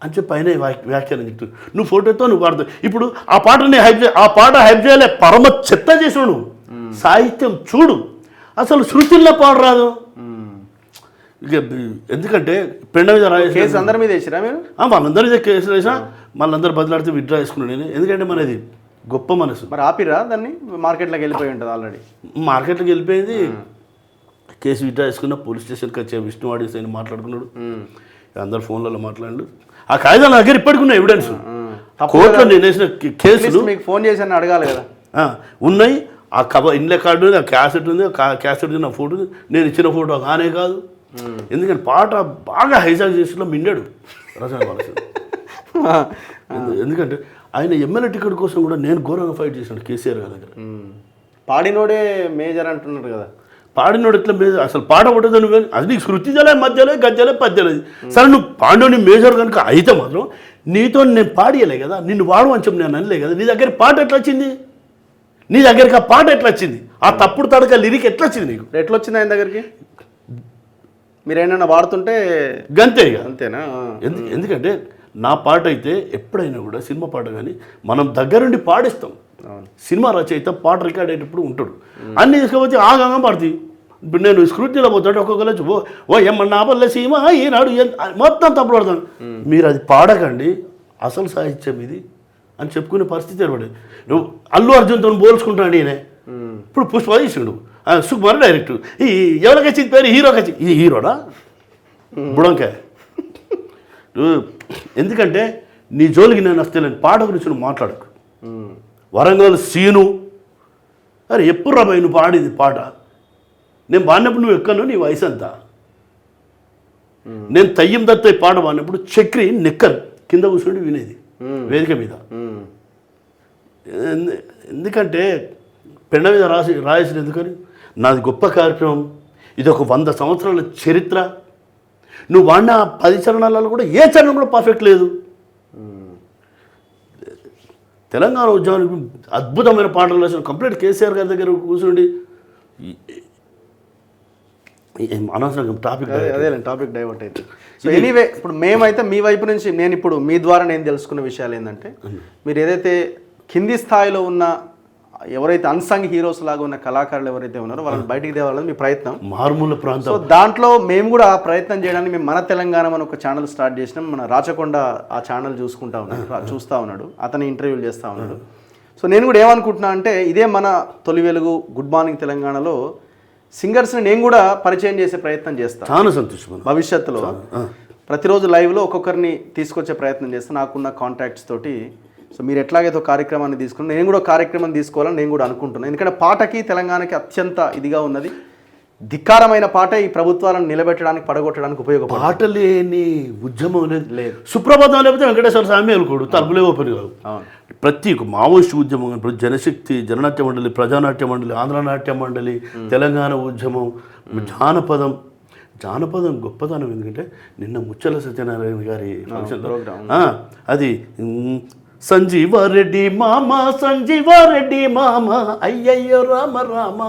అని చెప్పి ఆయన వ్యాఖ్యానం చెప్తున్నాడు నువ్వు ఫోటోతో నువ్వు వాడుతావు ఇప్పుడు ఆ పాటని పాట హైప్ చేయలే పరమ చెత్త చేసావు నువ్వు సాహిత్యం చూడు అసలు శృతిల్లో పాడరాదు ఇక ఎందుకంటే పెండ మీద కేసు అందరి మీద వేసిరా మీరు వాళ్ళందరి మీద కేసులు వేసినా వాళ్ళందరూ బదిలాడితే విత్డ్రా చేసుకున్నాను నేను ఎందుకంటే మనది గొప్ప మనసు మరి ఆపిరా దాన్ని మార్కెట్లోకి వెళ్ళిపోయి ఉంటుంది ఆల్రెడీ మార్కెట్లోకి వెళ్ళిపోయింది కేసు విత్డ్రా చేసుకున్న పోలీస్ స్టేషన్కి వచ్చే విష్ణు ఆడియోస్ అని మాట్లాడుకున్నాడు అందరు ఫోన్లలో మాట్లాడు ఆ కాగితాల దగ్గర ఇప్పటికి ఉన్న ఎవిడెన్స్ కోర్టులో నేను వేసిన కేసులు మీకు ఫోన్ చేసి అని అడగాలి కదా. ఉన్నాయి. ఆ ఇండ్ల కార్డు ఉంది, ఆ క్యాసెట్ ఉంది, క్యాసెట్ నా ఫోటో ఉంది, నేను ఇచ్చిన ఫోటో కానే కాదు. ఎందుకంటే పాట బాగా హైజాక్ చేసిన మిండాడు రచన బాలకృష్ణ. ఎందుకంటే ఆయన ఎమ్మెల్యే టికెట్ కోసం కూడా నేను ఘోరంగా ఫైట్ చేశాను కేసీఆర్ గారి దగ్గర. పాడినోడే మేజర్ అంటున్నాడు కదా. పాడినోడు ఎట్లా మేజర్? అసలు పాట కొట్టదు నువ్వు, అది నీకు శృతి జలే మధ్యలో గజ్జలే పద్యలేదు. సరే నువ్వు పాండవుని మేజర్ కనుక అయితే మాత్రం నీతో నేను పాడియలే కదా, నిన్ను వాడు అని చెప్పి నేను అనలే కదా. నీ దగ్గర పాట ఎట్లా వచ్చింది? నీ దగ్గరికి ఆ పాట ఎట్లా వచ్చింది? ఆ తప్పుడు తడక లిరిక్ ఎట్లా వచ్చింది నీకు? ఎట్లా వచ్చింది ఆయన దగ్గరికి? మీరు ఏమైనా వాడుతుంటే గంతే ఇక. అంతేనా? ఎందుకంటే నా పాట అయితే ఎప్పుడైనా కూడా సినిమా పాట కానీ మనం దగ్గరుండి పాడిస్తాం. సినిమా రచయిత పాట రికార్డ్ అయ్యేటప్పుడు ఉంటాడు, అన్ని తీసుకుపోతే ఆగంగా పాడుతాయి. ఇప్పుడు నేను స్క్రూటీలో పోతుంటే ఒక్కొక్కరు ఓ ఏమన్నా పల్లె సీమ ఈనాడు మొత్తం తప్పుడు పడతాను. మీరు అది పాడకండి, అసలు సాహిత్యం ఇది అని చెప్పుకునే పరిస్థితి ఏర్పడేది. నువ్వు అల్లు అర్జున్తో పోల్చుకుంటాడు ఈయన. ఇప్పుడు పుష్ప తీసిండు, సుకుమార్ డైరెక్ట్, ఈ ఎవరికి వచ్చింది పేరు హీరోకి వచ్చింది. ఈ హీరోడా బుడంకాయ? ఎందుకంటే నీ జోలికి నేను వస్తలేను, పాట గురించి నువ్వు మాట్లాడకు. వరంగల్ సీను అరే ఎప్పుడు రాబాయి నువ్వు పాడింది పాట? నేను పాడినప్పుడు నువ్వు ఎక్కను, నీ వయసు అంతా. నేను తయ్యం దత్తాయి పాట పాడినప్పుడు చక్రి నెక్కర్ కింద కూర్చొని వినేది వేదిక మీద. ఎందుకంటే పెండ మీద రాయేసిన ఎందుకని? నాది గొప్ప కార్యక్రమం, ఇది ఒక 100 సంవత్సరాల చరిత్ర. నువ్వు వాడిన 10 చరణాలలో కూడా ఏ చరణం కూడా పర్ఫెక్ట్ లేదు. తెలంగాణ ఉద్యమానికి అద్భుతమైన పాటలు రాసిన కంప్లీట్ కేసీఆర్ గారి దగ్గర కూర్చుండి అనవసరంగా టాపిక్ డైవర్ట్ అయితే. సో ఎనీవే, ఇప్పుడు మేమైతే మీ వైపు నుంచి నేను ఇప్పుడు మీ ద్వారా నేను తెలుసుకున్న విషయాలు ఏంటంటే, మీరు ఏదైతే కింది స్థాయిలో ఉన్న ఎవరైతే అన్సంగ్ హీరోస్ లాగా ఉన్న కళాకారులు ఎవరైతే ఉన్నారో వాళ్ళని బయటికి తేవాలని మీ ప్రయత్నం, మారుమూల ప్రాంతం. సో దాంట్లో మేము కూడా ఆ ప్రయత్నం చేయడానికి మేము మన తెలంగాణ అని ఒక ఛానల్ స్టార్ట్ చేసినాం. మన రాచకొండ ఆ ఛానల్ చూస్తూ ఉన్నాడు, అతని ఇంటర్వ్యూలు చేస్తూ ఉన్నాడు. సో నేను కూడా ఏమనుకుంటున్నా అంటే, ఇదే మన తొలి వెలుగు గుడ్ మార్నింగ్ తెలంగాణలో సింగర్స్ని నేను కూడా పరిచయం చేసే ప్రయత్నం చేస్తాను. చాలా సంతోషం. భవిష్యత్తులో ప్రతిరోజు లైవ్లో ఒక్కొక్కరిని తీసుకొచ్చే ప్రయత్నం చేస్తాను నాకున్న కాంటాక్ట్స్ తోటి. సో మీరు ఎట్లాగైతే కార్యక్రమాన్ని తీసుకుని నేను కూడా కార్యక్రమం తీసుకోవాలని నేను కూడా అనుకుంటున్నాను. ఎందుకంటే పాటకి తెలంగాణకి అత్యంత ఇదిగా ఉన్నది. ధిక్కారమైన పాట ఈ ప్రభుత్వాలను నిలబెట్టడానికి పడగొట్టడానికి ఉపయోగపడుతుంది. పాట లేని ఉద్యమం లేదు. సుప్రభాతం లేకపోతే వెంకటేశ్వర స్వామి వెళ్ళకూడదు, తలుపులే ఓపెన్ కాదు. ప్రతి మావోయిస్ట్ ఉద్యమం, ఇప్పుడు జనశక్తి, జననాట్య మండలి, ప్రజానాట్య మండలి, ఆంధ్రనాట్య మండలి, తెలంగాణ ఉద్యమం, జానపదం గొప్పతనం. ఎందుకంటే నిన్న ముచ్చల సత్యనారాయణ గారి ఫంక్షన్లో అది సంజీవారెడ్డి మామ, సంజీవారెడ్డి మామ, అయ్యయ్యో రామ రామ,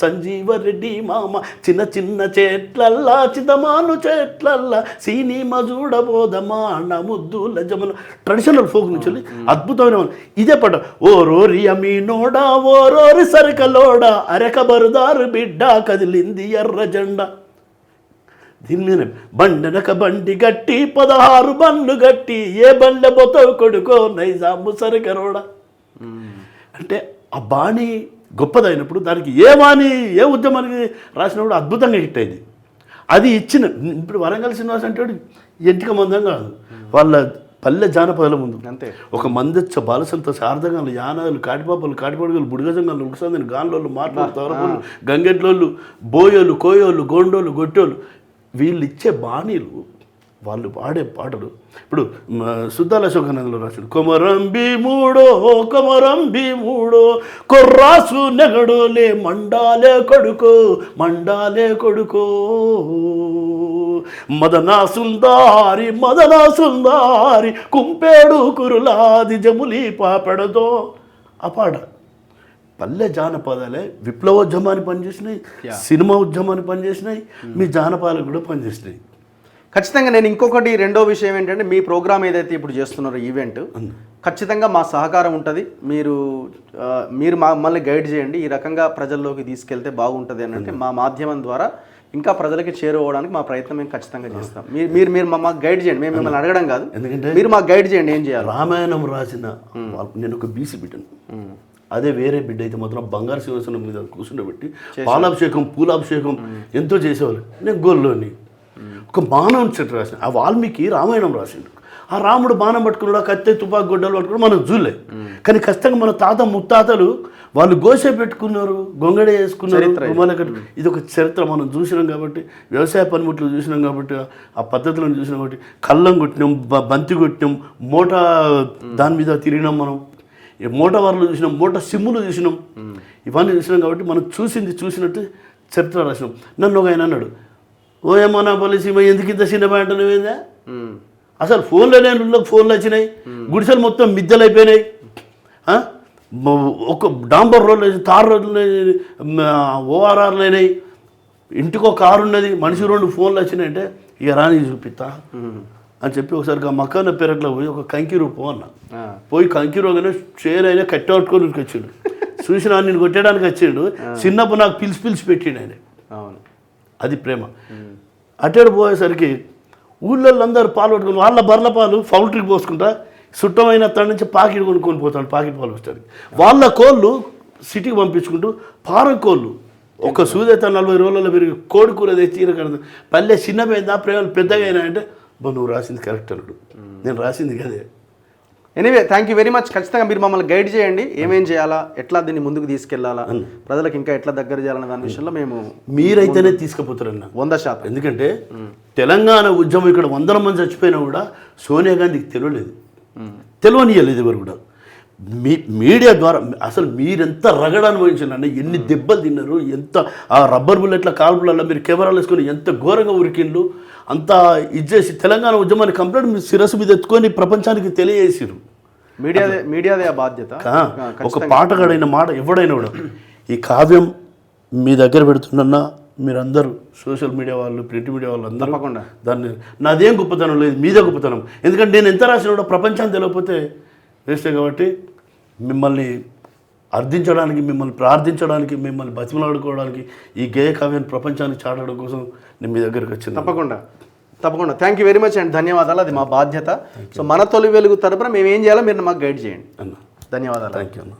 సంజీవారెడ్డి మామ, చిన్న చిన్న చెట్లల్లా చిదమాను చెట్లల్లా సినిమా చూడబోదమా నా ముద్దు లజమన. ట్రెడిషనల్ ఫోక్ నుంచి అద్భుతమైన ఇదే పాట. ఓ రోరి అమీనోడా, ఓ రోరి సరికలోడా, అరెక బరుదారు బిడ్డ కదిలింది ఎర్ర జెండా. దీని బండనక బండి గట్టి 16 బండ్లు గట్టి, ఏ బండ్ల బొతవు కొడుకో నైజాము సరికరోడా. అంటే ఆ బాణి గొప్పదైనప్పుడు దానికి ఏ బాణి ఏ ఉద్యమానికి రాసినప్పుడు అద్భుతంగా హిట్ అయింది. అది ఇచ్చిన ఇప్పుడు వరంగల్ శ్రీనివాస్ అంటే ఎంటిక మందం కాదు, వాళ్ళ పల్లె జానపదాల ముందు అంతే. ఒక మందచ్చ బాలసంత శారదగాలు, యానాలు, కాటిపాపలు, కాటిపడుగులు, బుడిగజంగాలు, ఉడుకుసందని, గాన్లోళ్ళు, మాట్లాడు, తవరపోళ్ళు, గంగెట్లోళ్ళు, బోయోళ్ళు, కోయోళ్ళు, గోండోళ్ళు, గొట్టోళ్ళు, వీళ్ళు ఇచ్చే బాణీలు, వాళ్ళు పాడే పాటలు. ఇప్పుడు సుద్దాల అశోకానందలో రాశాడు, కొమరంబి మూడో కొమరంబి మూడో కొర్రాసు నెగడోలే మండాలే కొడుకో మండాలే కొడుకో మదనా సుందారి మదనా సుందారి కుంపేడు కురులాది జములి పాపెడదో. ఆ పాట పల్లె జానపదాలే విప్లవోద్యమాన్ని పనిచేసినాయి, సినిమా ఉద్యమాన్ని పనిచేసినాయి, మీ జానపదాలు కూడా పనిచేసినాయి. ఖచ్చితంగా నేను ఇంకొకటి రెండో విషయం ఏంటంటే, మీ ప్రోగ్రామ్ ఏదైతే ఇప్పుడు చేస్తున్నారో ఈవెంట్, ఖచ్చితంగా మా సహకారం ఉంటుంది. మీరు మమ్మల్ని గైడ్ చేయండి, ఈ రకంగా ప్రజల్లోకి తీసుకెళ్తే బాగుంటుంది అని అంటే మా మాధ్యమం ద్వారా ఇంకా ప్రజలకి చేరుకోవడానికి మా ప్రయత్నం మేము ఖచ్చితంగా చేస్తాం. మీరు మాకు గైడ్ చేయండి, మేము మిమ్మల్ని అడగడం కాదు, ఎందుకంటే మీరు మాకు గైడ్ చేయండి ఏం చేయాలి. రామాయణం రాసిన నేను ఒక బీసీ బిడ్డను, అదే వేరే బిడ్డ అయితే మాత్రం బంగారు సింహాసనం మీద కూర్చుండబెట్టి పాలాభిషేకం పూలాభిషేకం ఎంతో చేసేవాళ్ళు. నేను గోల్లోని ఒక మానవుని చెట్టు రాసిన, ఆ వాల్మీకి రామాయణం రాసిండు, ఆ రాముడు బాణం పట్టుకున్నాడు, ఆ కత్తి తుపాకు గొడ్డలు పట్టుకున్నాడు మనం చూడలే. కానీ ఖచ్చితంగా మన తాత ముత్తాతలు వాళ్ళు గోసే పెట్టుకున్నారు, గొంగడే వేసుకున్నారు, ఇది ఒక చరిత్ర మనం చూసినాం కాబట్టి, వ్యవసాయ పనిముట్లు చూసినాం కాబట్టి, ఆ పద్ధతులను చూసినాం కాబట్టి, కళ్ళం కొట్టినాం, బంతి కొట్టినాం, మూట దాని మీద తిరిగినాం, మనం మూట వార్లు చూసినాం, మూట సిమ్ములు చూసినాం, ఇవన్నీ చూసినాం కాబట్టి మనం చూసినట్టు చరిత్ర రాసినాం. నన్ను ఒక ఆయన అన్నాడు, ఓ ఏమో నా పోలీసు ఎందుకు ఇంత సినిమా అంటున్నావేందా, అసలు ఫోన్లో నేను ఫోన్లు వచ్చినాయి, గుడిసెలు మొత్తం మిద్దెలు అయిపోయినాయి, ఒక డాంబర్ రోడ్లు తార్ రోడ్లు ఓఆర్ఆర్లు అయినాయి, ఇంటికో కారు ఉన్నది, మనిషి 2 ఫోన్లు వచ్చినాయి అంటే ఇక రాని చూపిస్తా అని చెప్పి ఒకసారి మకాన పెరట్లో పోయి ఒక కంకి రూపం అన్న, పోయి కంకి రోగానే షేర్ అయినా కట్టేట్టుకొని వచ్చాడు, చూసిన నేను కొట్టడానికి వచ్చాడు, చిన్నప్పుడు నాకు పిలిచి పెట్టిండు ఆయన. అవును, అది ప్రేమ. అటేడు పోయేసరికి ఊళ్ళో అందరూ పాలు పట్టుకుని వాళ్ళ బర్ల పాలు పౌల్ట్రీకి పోసుకుంటా చుట్టమైన తన నుంచి పాకెట్ కొనుక్కొని పోతాడు, పాకెట్ పాలు వస్తాడు. వాళ్ళ కోళ్ళు సిటీకి పంపించుకుంటూ పారం కోళ్ళు ఒక సూదైతే 40 రోజులలో పెరిగి కోడి కూర తెచ్చి కడదు పల్లె చిన్నపోయింది, ఆ ప్రేమలు పెద్దగా అయినా అంటే నువ్వు రాసింది కరెక్ట్ అన్నాడు, నేను రాసింది కదే. Anyway thank you very much. ఖచ్చితంగా మీరు మమ్మల్ని గైడ్ చేయండి, ఏమేం చేయాలా, ఎట్లా దీన్ని ముందుకు తీసుకెళ్లాలా, ప్రజలకు ఇంకా ఎట్లా దగ్గర చేయాలనే దాని విషయంలో మేము మీరైతేనే తీసుకుపోతారన్న 100%. ఎందుకంటే తెలంగాణ ఉద్యమం ఇక్కడ 100 మంది చచ్చిపోయినా కూడా సోనియా గాంధీకి తెలియనియలేదు ఎవరు కూడా. మీడియా ద్వారా అసలు మీరెంత రగడ అనుభవించారండి, ఎన్ని దెబ్బలు తిన్నారు, ఎంత ఆ రబ్బర్ బుల్లెట్ల కాల్పులలో మీరు కెమెరాలు వేసుకొని ఎంత ఘోరంగా ఉరికిండ్లు, అంతా ఇచ్చేసి తెలంగాణ ఉద్యమాన్ని కంప్లీట్ మీ శిరస్సు మీద ఎత్తుకొని ప్రపంచానికి తెలియజేసారు. మీడియాదే ఆ బాధ్యత. ఒక పాటగాడైన మాట ఎవడైనా కూడా ఈ కావ్యం మీ దగ్గర పెడుతున్నా మీరందరూ సోషల్ మీడియా వాళ్ళు, ప్రింట్ మీడియా వాళ్ళు అందరూ తప్పకుండా దాన్ని, నాదేం గొప్పతనం లేదు, మీదే గొప్పతనం. ఎందుకంటే నేను ఎంత రాసినా కూడా ప్రపంచాన్ని తెలియకపోతే వేస్తే. కాబట్టి మిమ్మల్ని అర్థించడానికి, మిమ్మల్ని ప్రార్థించడానికి, మిమ్మల్ని బతిమలాడుకోవడానికి, ఈ గేయ కావ్యాన్ని ప్రపంచానికి చాటడం కోసం నేను మీ దగ్గరకు వచ్చింది. తప్పకుండా thank you very much and ధన్యవాదాలు. అది మా బాధ్యత. సో మన తొలి వెలుగు తరపున మేము ఏం చేయాలో మీరు మాకు గైడ్ చేయండి అన్న. ధన్యవాదాలు. థ్యాంక్ యూ అన్న.